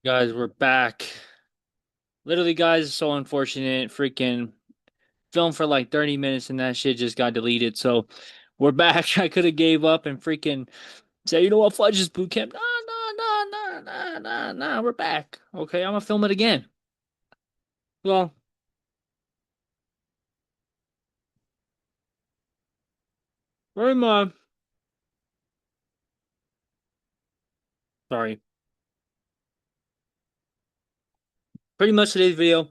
Guys, we're back. Literally, guys, so unfortunate. Freaking filmed for like 30 minutes and that shit just got deleted. So we're back. I could have gave up and freaking say, you know what, Fudge is boot camp. Nah, nah, nah, nah, nah, nah, nah. We're back. Okay, I'm gonna film it again. Well, very much. Sorry. Pretty much today's video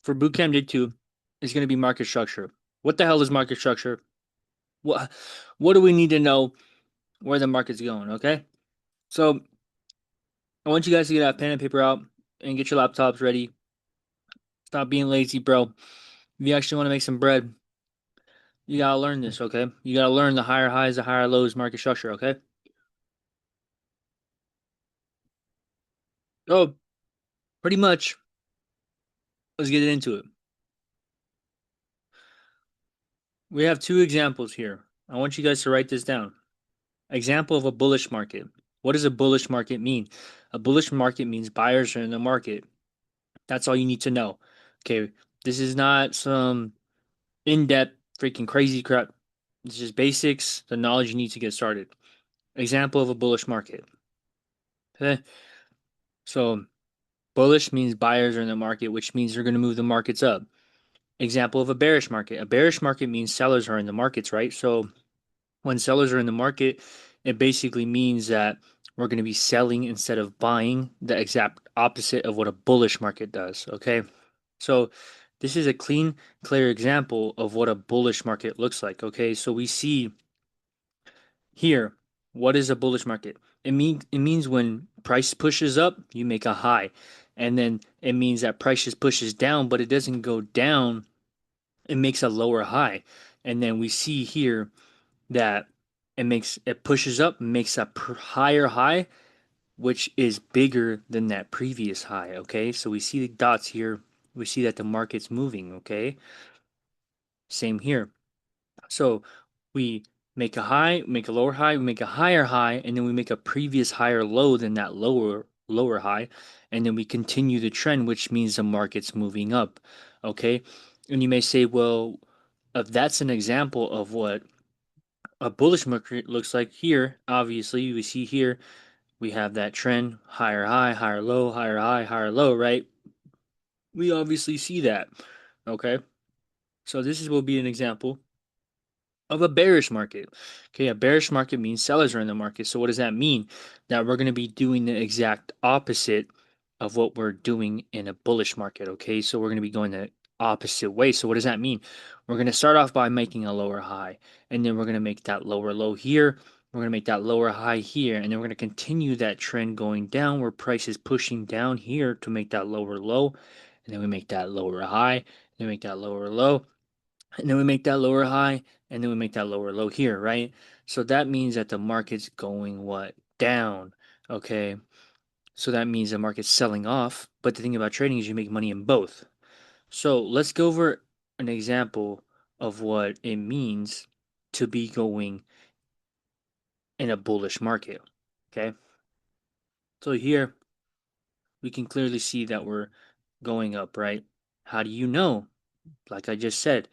for Bootcamp Day 2 is gonna be market structure. What the hell is market structure? What what do we need to know where the market's going? Okay, so I want you guys to get a pen and paper out and get your laptops ready. Stop being lazy, bro. If you actually want to make some bread, you gotta learn this, okay? You gotta learn the higher highs, the higher lows market structure, okay? Oh, pretty much. Let's get into it. We have two examples here. I want you guys to write this down. Example of a bullish market. What does a bullish market mean? A bullish market means buyers are in the market. That's all you need to know. Okay, this is not some in-depth freaking crazy crap. It's just basics, the knowledge you need to get started. Example of a bullish market. Okay, so bullish means buyers are in the market, which means they're going to move the markets up. Example of a bearish market. A bearish market means sellers are in the markets, right? So when sellers are in the market, it basically means that we're going to be selling instead of buying, the exact opposite of what a bullish market does, okay? So this is a clean, clear example of what a bullish market looks like, okay? So we see here, what is a bullish market? It means when price pushes up, you make a high. And then it means that price just pushes down, but it doesn't go down, it makes a lower high. And then we see here that it pushes up, makes a higher high, which is bigger than that previous high. Okay, so we see the dots here. We see that the market's moving. Okay, same here. So we make a high, make a lower high, we make a higher high, and then we make a previous higher low than that lower high, and then we continue the trend, which means the market's moving up. Okay, and you may say, well, if that's an example of what a bullish market looks like here, obviously we see here we have that trend, higher high, higher low, higher high, higher low, right? We obviously see that. Okay, so will be an example of a bearish market. Okay, a bearish market means sellers are in the market. So what does that mean? That we're going to be doing the exact opposite of what we're doing in a bullish market. Okay, so we're going to be going the opposite way. So what does that mean? We're going to start off by making a lower high, and then we're going to make that lower low here. We're going to make that lower high here, and then we're going to continue that trend going down where price is pushing down here to make that lower low, and then we make that lower high, then make that lower low, and then we make that lower high, and then we make that lower low here, right? So that means that the market's going what? Down. Okay. So that means the market's selling off. But the thing about trading is you make money in both. So let's go over an example of what it means to be going in a bullish market. Okay. So here we can clearly see that we're going up, right? How do you know? Like I just said,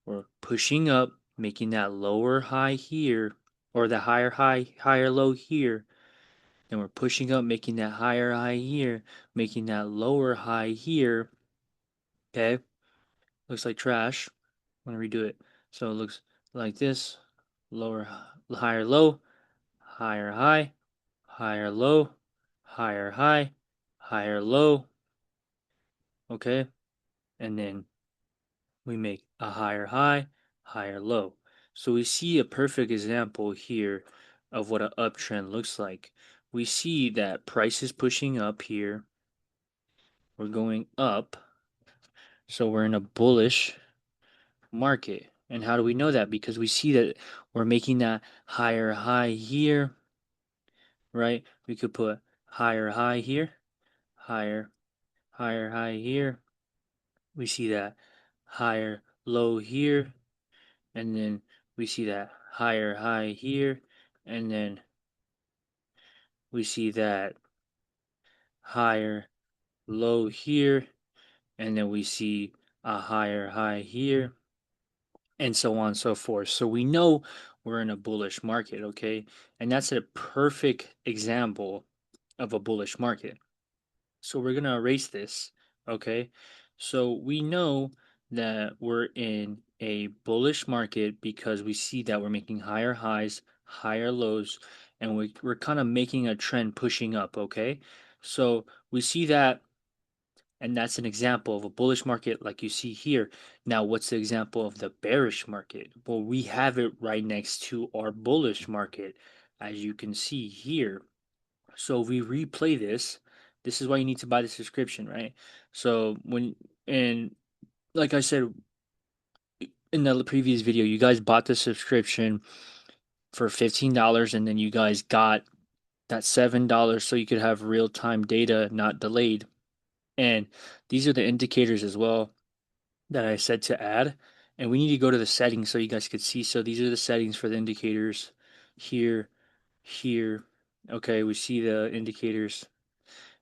we're pushing up, making that lower high here, or the higher high, higher low here. Then we're pushing up, making that higher high here, making that lower high here. Okay, looks like trash. I'm gonna redo it. So it looks like this: lower, higher low, higher high, higher low, higher high, higher low. Okay, and then we make a higher high, higher low. So we see a perfect example here of what an uptrend looks like. We see that price is pushing up here. We're going up. So we're in a bullish market. And how do we know that? Because we see that we're making that higher high here, right? We could put higher high here, higher, higher high here. We see that higher low here, and then we see that higher high here, and then we see that higher low here, and then we see a higher high here, and so on and so forth. So we know we're in a bullish market, okay? And that's a perfect example of a bullish market. So we're going to erase this, okay? So we know that we're in a bullish market because we see that we're making higher highs, higher lows, and we're kind of making a trend pushing up, okay? So we see that, and that's an example of a bullish market like you see here. Now, what's the example of the bearish market? Well, we have it right next to our bullish market, as you can see here. So if we replay this, this is why you need to buy the subscription, right? So and like I said in the previous video, you guys bought the subscription for $15 and then you guys got that $7 so you could have real-time data, not delayed. And these are the indicators as well that I said to add. And we need to go to the settings so you guys could see. So these are the settings for the indicators here, here. Okay, we see the indicators.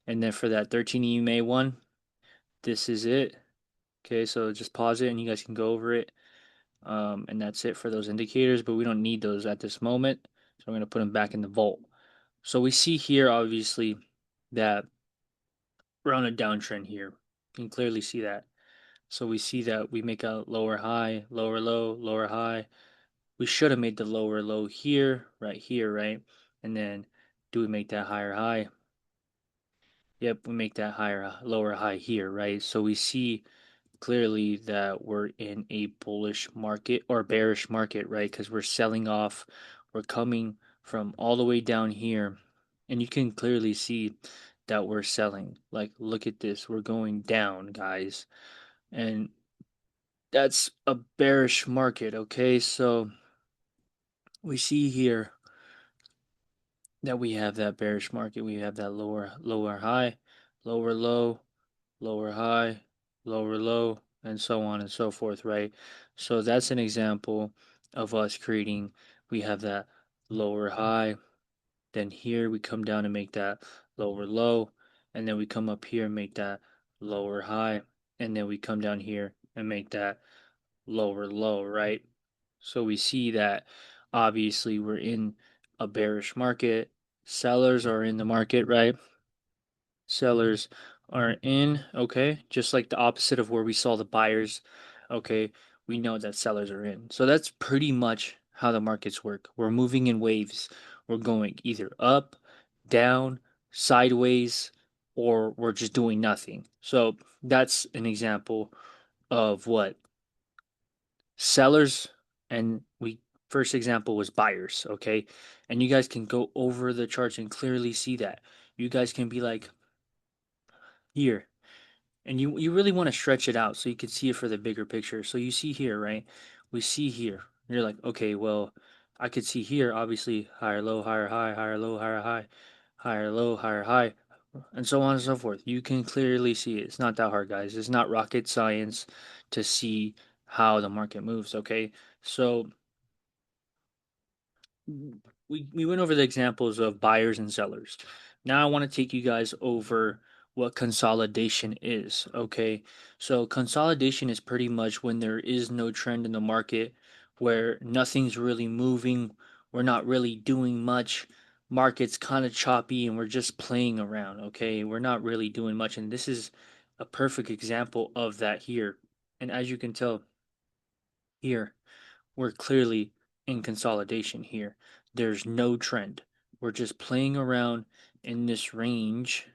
And then for that 13 EMA one, this is it. Okay, so just pause it and you guys can go over it. And that's it for those indicators, but we don't need those at this moment. So I'm going to put them back in the vault. So we see here, obviously, that we're on a downtrend here. You can clearly see that. So we see that we make a lower high, lower low, lower high. We should have made the lower low here, right? And then do we make that higher high? Yep, we make that higher, lower high here, right? So we see clearly that we're in a bullish market or bearish market, right? Because we're selling off, we're coming from all the way down here, and you can clearly see that we're selling. Like, look at this, we're going down, guys, and that's a bearish market, okay? So we see here that we have that bearish market, we have that lower high, lower low, lower high, lower low, and so on and so forth, right? So that's an example of us creating, we have that lower high, then here we come down and make that lower low, and then we come up here and make that lower high, and then we come down here and make that lower low, right? So we see that obviously we're in a bearish market. Sellers are in the market, right? Sellers are in, okay? Just like the opposite of where we saw the buyers, okay? We know that sellers are in. So that's pretty much how the markets work. We're moving in waves. We're going either up, down, sideways, or we're just doing nothing. So that's an example of what sellers, and we first example was buyers, okay? And you guys can go over the charts and clearly see that. You guys can be like, here, and you really want to stretch it out so you can see it for the bigger picture. So you see here, right? We see here. You're like, okay, well, I could see here, obviously, higher low, higher high, higher low, higher high, higher low, higher high, and so on and so forth. You can clearly see it. It's not that hard, guys. It's not rocket science to see how the market moves, okay? So we went over the examples of buyers and sellers. Now I want to take you guys over what consolidation is, okay? So consolidation is pretty much when there is no trend in the market, where nothing's really moving, we're not really doing much, market's kind of choppy and we're just playing around, okay? We're not really doing much, and this is a perfect example of that here. And as you can tell here, we're clearly in consolidation here. There's no trend. We're just playing around in this range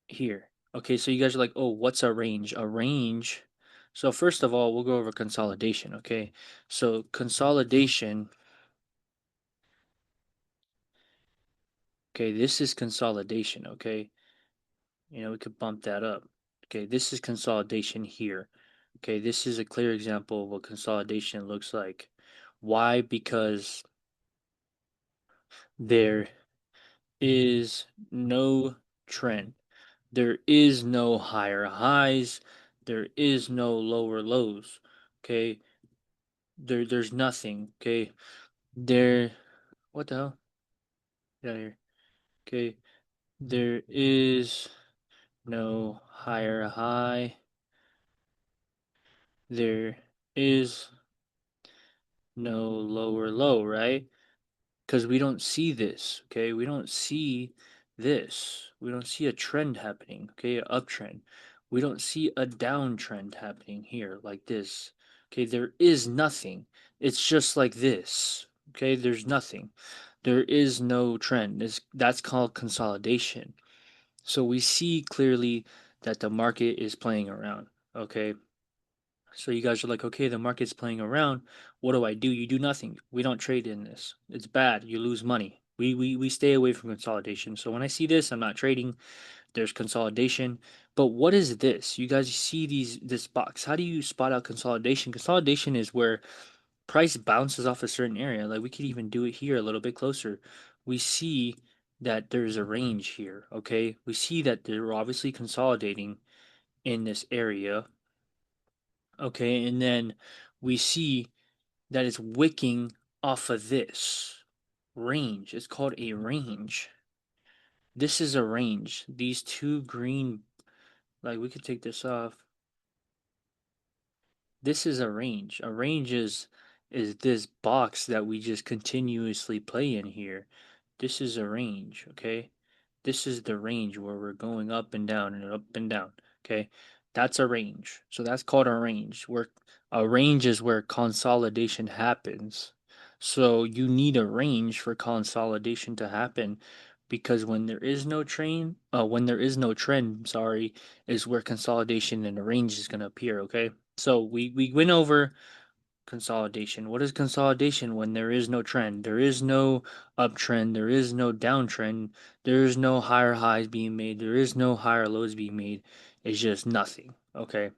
here. Okay, so you guys are like, oh, what's a range? A range. So, first of all, we'll go over consolidation. Okay, so consolidation. Okay, this is consolidation. Okay, we could bump that up. Okay, this is consolidation here. Okay, this is a clear example of what consolidation looks like. Why? Because there is no trend. There is no higher highs. There is no lower lows. Okay. There's nothing. Okay. There, what the hell? Get out of here. Okay. There is no higher high. There is no lower low, right? Because we don't see this, okay? We don't see this. We don't see a trend happening, okay? An uptrend. We don't see a downtrend happening here like this. Okay, there is nothing. It's just like this. Okay, there's nothing. There is no trend. That's called consolidation. So we see clearly that the market is playing around. Okay, so you guys are like, okay, the market's playing around. What do I do? You do nothing. We don't trade in this. It's bad. You lose money. We stay away from consolidation. So when I see this, I'm not trading. There's consolidation. But what is this? You guys see this box. How do you spot out consolidation? Consolidation is where price bounces off a certain area. Like we could even do it here a little bit closer. We see that there's a range here, okay? We see that they're obviously consolidating in this area. Okay, and then we see that it's wicking off of this range. It's called a range. This is a range. These two green, like we could take this off. This is a range. A range is this box that we just continuously play in here. This is a range, okay? This is the range where we're going up and down and up and down, okay? That's a range. So that's called a range. Where a range is where consolidation happens. So you need a range for consolidation to happen because when there is no trend, sorry, is where consolidation and a range is going to appear, okay? So we went over consolidation. What is consolidation when there is no trend? There is no uptrend, there is no downtrend, there is no higher highs being made, there is no higher lows being made. It's just nothing. Okay.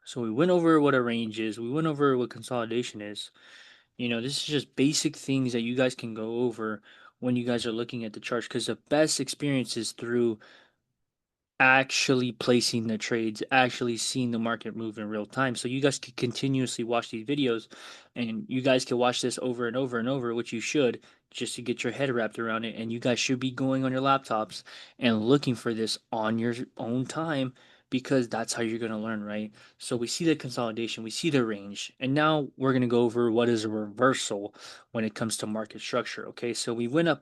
So we went over what a range is, we went over what consolidation is. This is just basic things that you guys can go over when you guys are looking at the charts because the best experience is through actually placing the trades, actually seeing the market move in real time. So you guys can continuously watch these videos and you guys can watch this over and over and over, which you should just to get your head wrapped around it. And you guys should be going on your laptops and looking for this on your own time because that's how you're going to learn, right? So we see the consolidation, we see the range, and now we're going to go over what is a reversal when it comes to market structure. Okay, so we went over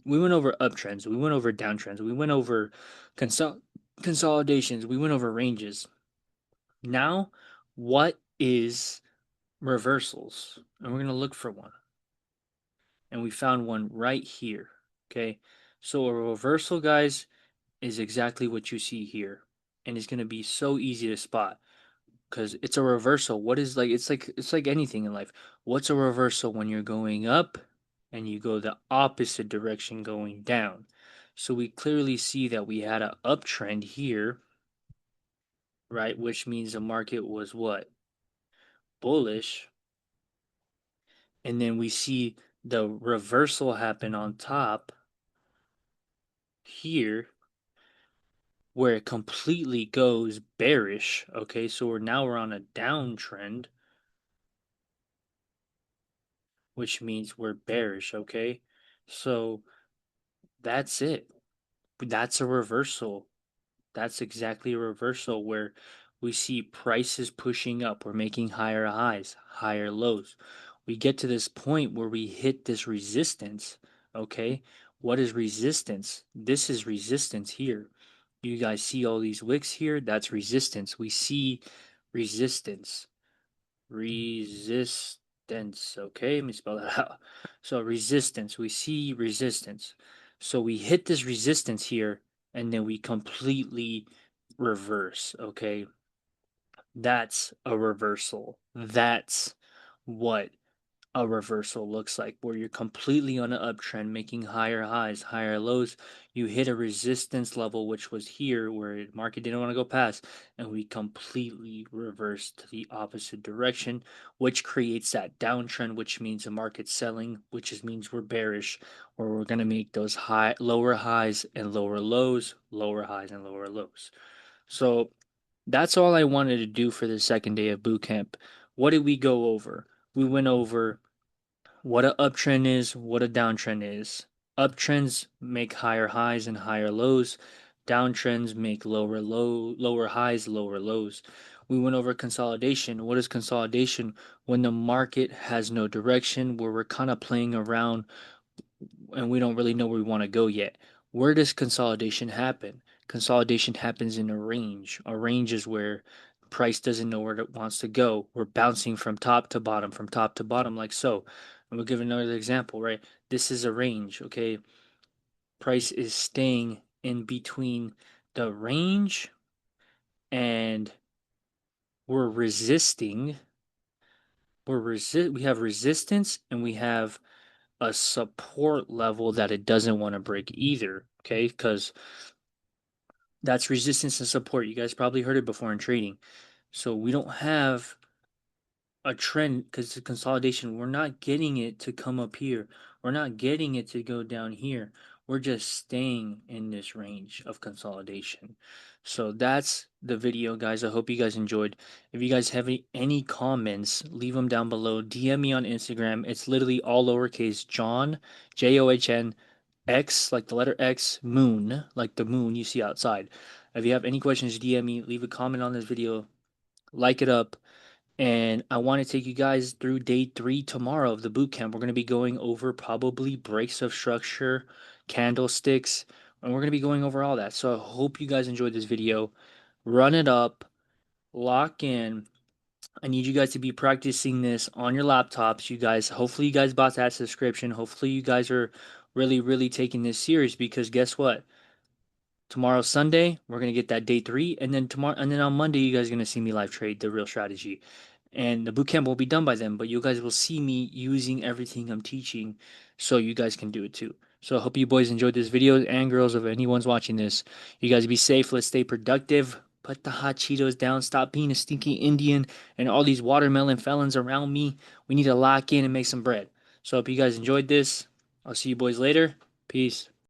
uptrends, we went over downtrends, we went over consol- consolidations, we went over ranges. Now, what is reversals? And we're going to look for one. And we found one right here. Okay. So a reversal, guys, is exactly what you see here. And it's going to be so easy to spot because it's a reversal. What is it's like anything in life. What's a reversal when you're going up and you go the opposite direction going down? So we clearly see that we had an uptrend here, right? Which means the market was what? Bullish. And then we see the reversal happen on top here where it completely goes bearish. Okay, so we're on a downtrend, which means we're bearish. Okay, so that's it. That's a reversal. That's exactly a reversal where we see prices pushing up. We're making higher highs, higher lows. We get to this point where we hit this resistance. Okay. What is resistance? This is resistance here. You guys see all these wicks here? That's resistance. We see resistance. Resistance. Okay, let me spell that out. So resistance, we see resistance. So we hit this resistance here and then we completely reverse. Okay, that's a reversal. That's what a reversal looks like, where you're completely on an uptrend, making higher highs, higher lows. You hit a resistance level, which was here, where the market didn't want to go past, and we completely reversed to the opposite direction, which creates that downtrend, which means the market's selling, which means we're bearish, where we're going to make those lower highs and lower lows, lower highs and lower lows. So that's all I wanted to do for the second day of boot camp. What did we go over? We went over what a uptrend is, what a downtrend is. Uptrends make higher highs and higher lows. Downtrends make lower highs, lower lows. We went over consolidation. What is consolidation? When the market has no direction, where we're kind of playing around and we don't really know where we want to go yet. Where does consolidation happen? Consolidation happens in a range. A range is where price doesn't know where it wants to go. We're bouncing from top to bottom, like so. And we'll give another example, right? This is a range, okay? Price is staying in between the range and we're resisting. We have resistance and we have a support level that it doesn't want to break either. Okay, because that's resistance and support. You guys probably heard it before in trading. So we don't have a trend because the consolidation, we're not getting it to come up here. We're not getting it to go down here. We're just staying in this range of consolidation. So that's the video, guys. I hope you guys enjoyed. If you guys have any comments, leave them down below. DM me on Instagram. It's literally all lowercase John, John X, like the letter X, moon, like the moon you see outside. If you have any questions, DM me, leave a comment on this video, like it up. And I want to take you guys through day 3 tomorrow of the boot camp. We're going to be going over probably breaks of structure, candlesticks, and we're going to be going over all that. So I hope you guys enjoyed this video. Run it up, lock in. I need you guys to be practicing this on your laptops. You guys, hopefully, you guys bought that subscription. Hopefully, you guys are really, really taking this serious because guess what? Tomorrow's Sunday. We're gonna get that day 3, and then tomorrow, and then on Monday, you guys are gonna see me live trade the real strategy. And the bootcamp won't be done by then, but you guys will see me using everything I'm teaching, so you guys can do it too. So I hope you boys enjoyed this video, and girls, if anyone's watching this, you guys be safe. Let's stay productive. Put the hot Cheetos down. Stop being a stinky Indian and all these watermelon felons around me. We need to lock in and make some bread. So I hope you guys enjoyed this. I'll see you boys later. Peace.